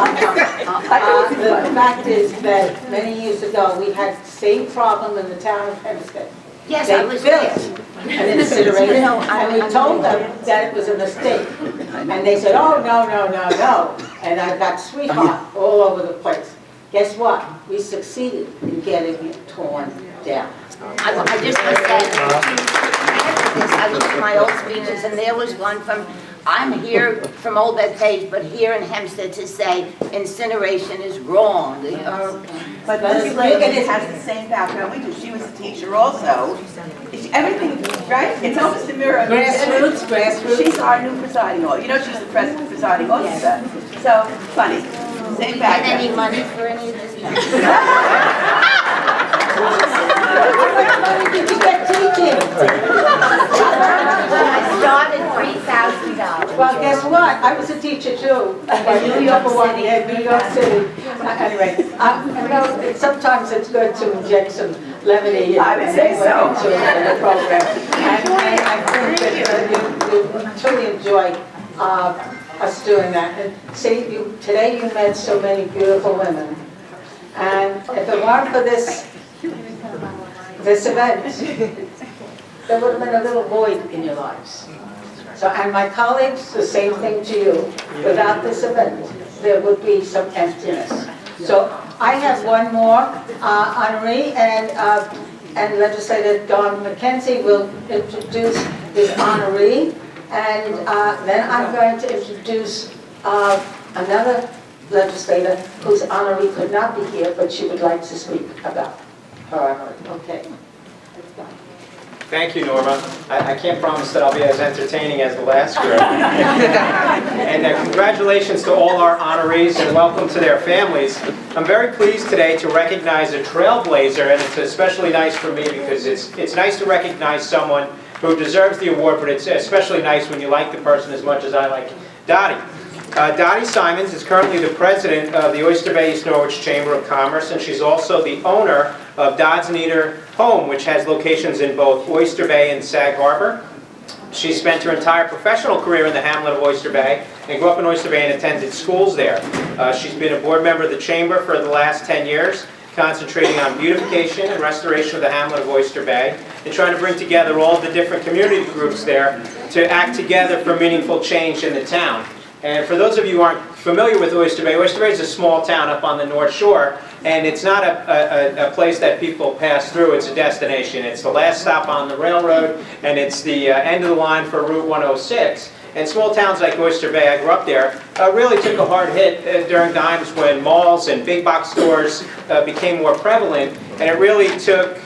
The fact is that many years ago, we had the same problem in the town of Hempstead. Yes, I was They there. built an incinerator, and we told them that it was a mistake. And they said, oh, no, no, no, no. And I got sweetheart all over the place. Guess what? We succeeded in getting it torn down. I just want to say, I looked at my old speeches, and there was one from, I'm here from Old Bethpage, but here in Hempstead to say incineration is wrong. But this lady has the same background we do. She was a teacher also. Everything, right? It's almost a mirror. Grassroots. She's our new presiding officer. You know, she's the presiding officer. So, funny. Same Had background. any money for any of this? money did you get teaching? I started $3,000. Well, guess what? I was a teacher too. In New York City. Yeah, New York City. Anyway, you know, sometimes it's good to inject some levity I would say so. into the program. And I think that you truly enjoy us doing that. And see, today you met so many beautiful women. And if it weren't for this event, there would have been a little void in your lives. So, and my colleagues, the same thing to you. Without this event, there would be some emptiness. So I have one more honoree, and Legislator Don McKenzie will introduce his honoree, and then I'm going to introduce another legislator whose honoree could not be here, but she would like to speak about her honoree. Okay. Thank you, Norma. I can't promise that I'll be as entertaining as the last group. And congratulations to all our honorees and welcome to their families. I'm very pleased today to recognize a trailblazer, and it's especially nice for me because it's nice to recognize someone who deserves the award, but it's especially nice when you like the person as much as I like Dottie. Dottie Simons is currently the president of the Oyster Bay East Norwich Chamber of Commerce, and she's also the owner of Dodds and Eder Home, which has locations in both Oyster Bay and Sag Harbor. She spent her entire professional career in the hamlet of Oyster Bay and grew up in Oyster Bay and attended schools there. She's been a board member of the Chamber for the last 10 years, concentrating on beautification and restoration of the hamlet of Oyster Bay and trying to bring together all the different community groups there to act together for meaningful change in the town. And for those of you who aren't familiar with Oyster Bay is a small town up on the North Shore, and it's not a place that people pass through, it's a destination. It's the last stop on the railroad, and it's the end of the line for Route 106. And small towns like Oyster Bay, I grew up there, really took a hard hit during times when malls and big box stores became more prevalent, and it really took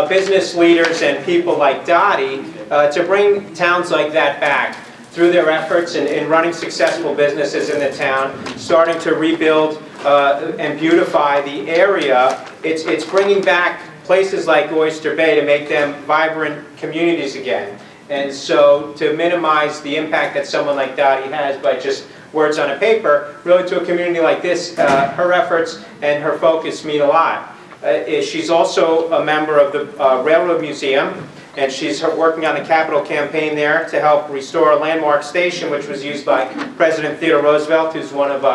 business leaders and people like Dottie to bring towns like that back through their efforts in running successful businesses in the town, starting to rebuild and beautify the area. It's bringing back places like Oyster Bay to make them vibrant communities again. And so to minimize the impact that someone like Dottie has by just words on a paper, really to a community like this, her efforts and her focus mean a lot. She's also a member of the Railroad Museum, and she's working on the capital campaign there to help restore a landmark station which was used by President Theodore Roosevelt, who's one of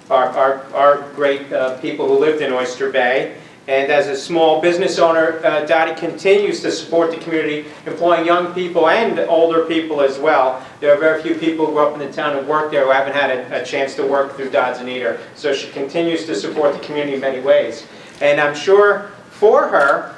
our great people who lived in Oyster Bay. And as a small business owner, Dottie continues to support the community, employing young people and older people as well. There are very few people who grew up in the town and work there who haven't had a chance to work through Dodds and Eder. So she continues to support the community in many ways. And I'm sure for her,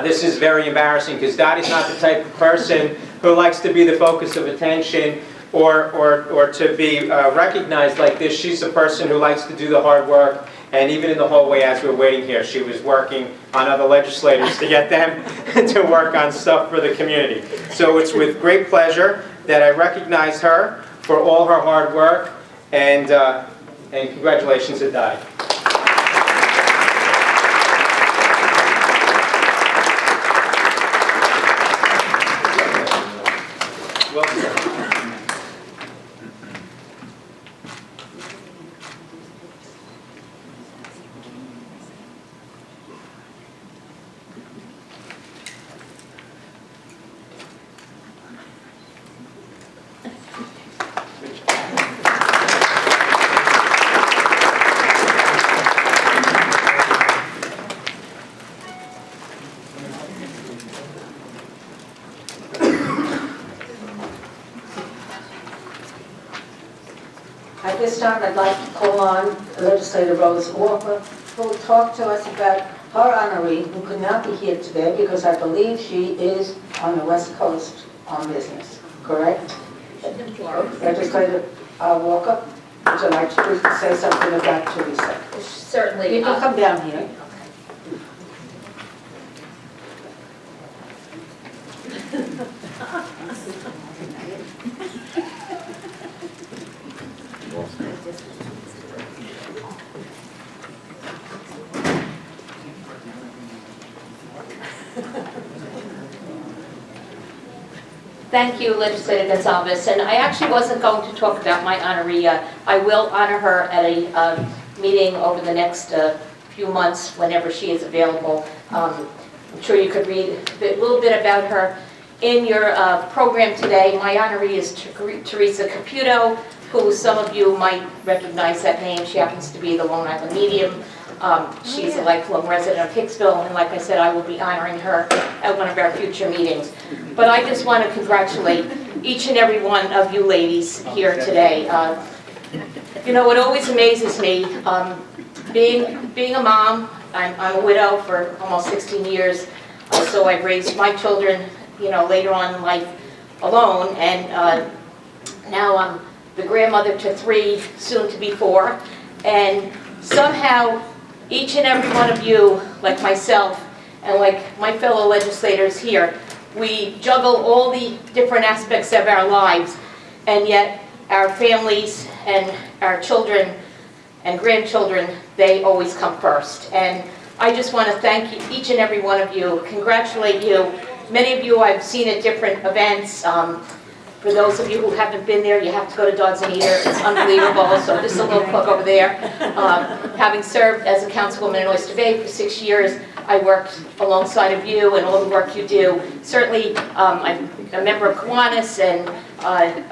this is very embarrassing because Dottie's not the type of person who likes to be the focus of attention or to be recognized like this. She's a person who likes to do the hard work. And even in the hallway as we were waiting here, she was working on other legislators to get them to work on stuff for the community. So it's with great pleasure that I recognize her for all her hard work, and congratulations to Dottie. At this time, I'd like to call on Legislator Rose Walker, who will talk to us about her honoree, who could not be here today because I believe she is on the West Coast on business, correct? Legislator Walker, would you like to say something about Teresa? Certainly. You can come down here. Thank you, Legislator Gonzalez. And I actually wasn't going to talk about my honoree. I will honor her at a meeting over the next few months, whenever she is available. I'm sure you could read a little bit about her in your program today. My honoree is Teresa Caputo, who some of you might recognize that name. She happens to be the Long Island medium. She's a lifelong resident of Hicksville, and like I said, I will be honoring her at one of our future meetings. But I just want to congratulate each and every one of you ladies here today. You know, it always amazes me, being a mom. I'm a widow for almost 16 years, so I've raised my children, you know, later on in life alone, and now I'm the grandmother to 3, soon to be 4, and somehow each and every one of you, like myself, and like my fellow legislators here, we juggle all the different aspects of our lives, and yet our families and our children and grandchildren, they always come first. And I just want to thank each and every one of you, congratulate you. Many of you I've seen at different events. For those of you who haven't been there, you have to go to Dodds and Eater. It's unbelievable, so just a little plug over there. Having served as a councilwoman in Oyster Bay for 6 years, I worked alongside of you and all the work you do. Certainly, I'm a member of Kiwanis and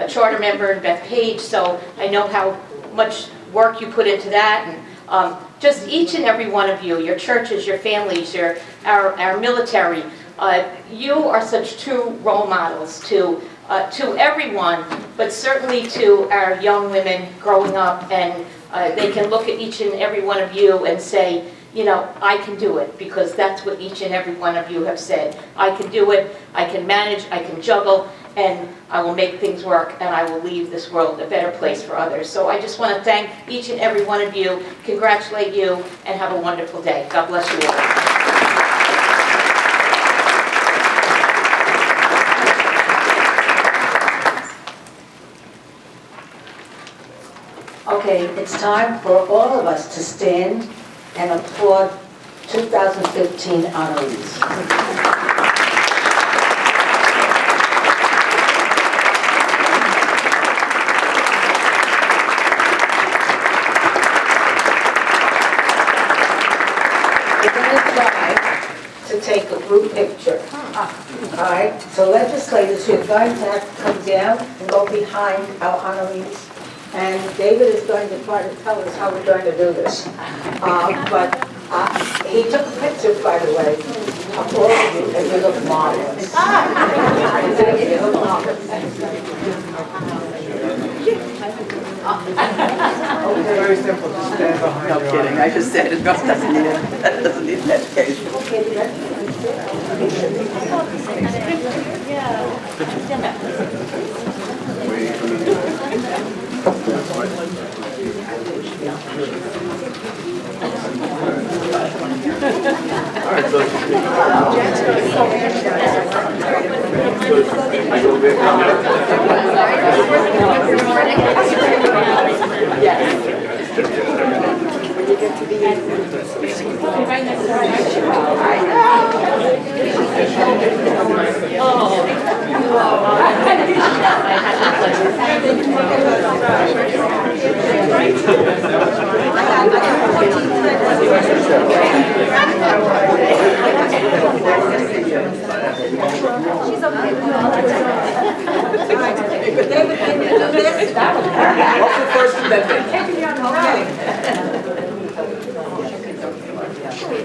a charter member in Bethpage, so I know how much work you put into that. And just each and every one of you, your churches, your families, our military, you are such true role models to everyone, but certainly to our young women growing up, and they can look at each and every one of you and say, you know, I can do it, because that's what each and every one of you have said. I can do it, I can manage, I can juggle, and I will make things work, and I will leave this world a better place for others. So I just want to thank each and every one of you, congratulate you, and have a wonderful day. God bless you all. Okay, it's time for all of us to stand and applaud 2015 honorees. To take a group picture. All right, so legislators, you're going to have to come down and go behind our honorees. And David is going to try to tell us how we're going to do this. But he took pictures, by the way, of all of you, and you look marvelous. You look marvelous. Very simple, just stand behind No kidding, I just said it doesn't need an education.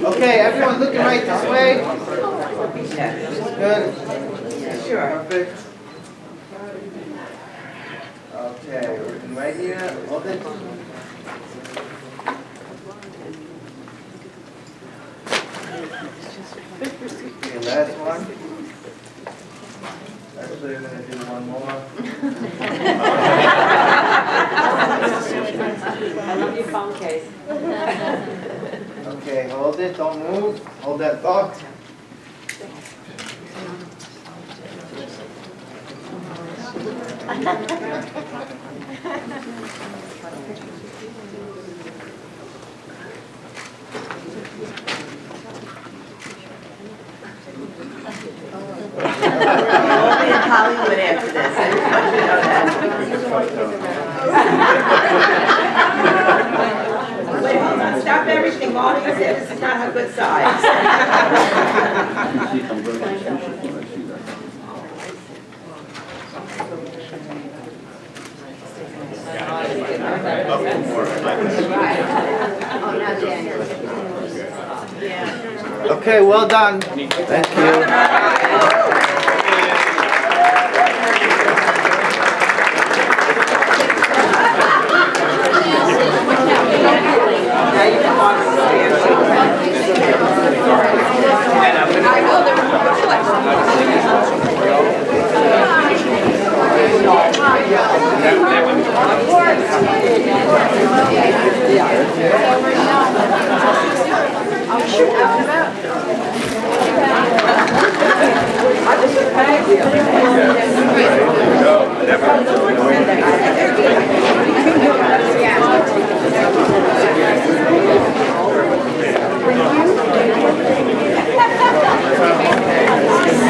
Okay, everyone looking right this way? Good. Sure. Perfect. Okay, we're looking right here. Hold it. Okay, last one. Actually, I'm going to do one more. I love your phone case. Okay, hold it, don't move. Hold that thought. Only in Hollywood, pushing Marty and said, this is not a good size. Okay, well done. Thank you. I just